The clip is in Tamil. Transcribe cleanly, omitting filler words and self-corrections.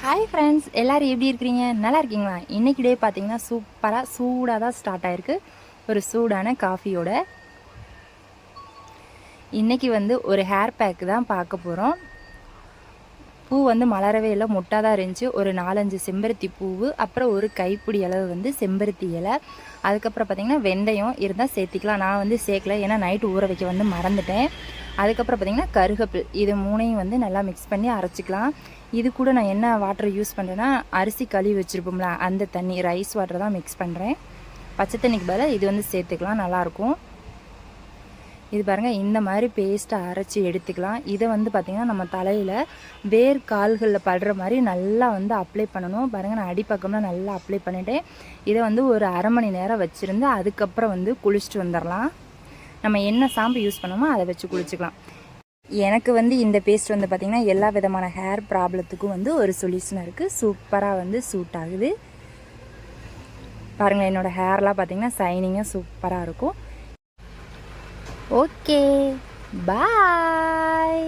ஹாய் ஃப்ரெண்ட்ஸ், எல்லோரும் எப்படி இருக்கிறீங்க? நல்லா இருக்கீங்களா? இன்றைக்கி டே பார்த்தீங்கன்னா சூப்பராக சூடாக தான் ஸ்டார்ட் ஆகிருக்கு. ஒரு சூடான காஃபியோட. இன்றைக்கி வந்து ஒரு ஹேர் பேக் தான் பார்க்க போகிறோம். பூ வந்து மலரவே இல்லை, மொட்டாக தான் இருந்துச்சு. ஒரு 4-5 செம்பருத்தி பூவு, அப்புறம் ஒரு கைப்பிடி அளவு வந்து செம்பருத்தி இலை, அதுக்கப்புறம் பார்த்திங்கன்னா வெந்தயம் இருந்தால் சேர்த்திக்கலாம். நான் வந்து சேர்க்கல, ஏன்னா நைட்டு ஊற வைக்க வந்து மறந்துட்டேன். அதுக்கப்புறம் பார்த்திங்கன்னா கருகப்பில், இது மூணையும் வந்து நல்லா மிக்ஸ் பண்ணி அரைச்சிக்கலாம். இது கூட நான் என்ன வாட்டர் யூஸ் பண்ணுறேன்னா, அரிசி கழுவி வச்சுருப்போம்ல அந்த தண்ணி, ரைஸ் வாட்டர் தான் மிக்ஸ் பண்ணுறேன். பச்சை தண்ணிக்கு பதிலாக இது வந்து சேர்த்துக்கலாம், நல்லாயிருக்கும். இது பாருங்கள், இந்த மாதிரி பேஸ்ட்டை அரைச்சி எடுத்துக்கலாம். இதை வந்து பார்த்திங்கன்னா நம்ம தலையில் வேர் கால்களில் படுற மாதிரி நல்லா வந்து அப்ளை பண்ணணும். பாருங்கள், நான் அடிப்பக்கம்லாம் நல்லா அப்ளை பண்ணிவிட்டேன். இதை வந்து ஒரு அரை மணி நேரம் வச்சுருந்து அதுக்கப்புறம் வந்து குளிச்சுட்டு வந்துடலாம். நம்ம என்ன ஷாம்பு யூஸ் பண்ணோமோ அதை வச்சு குளிச்சுக்கலாம். எனக்கு வந்து இந்த பேஸ்ட் வந்து பார்த்திங்கன்னா எல்லா விதமான ஹேர் ப்ராப்ளத்துக்கும் வந்து ஒரு சொல்யூஷனாக இருக்குது. சூப்பராக வந்து சூட் ஆகுது. பாருங்கள், என்னோடய ஹேர்லாம் பார்த்திங்கன்னா ஷைனிங்காக சூப்பராக இருக்கும். ஓகே, பாய்.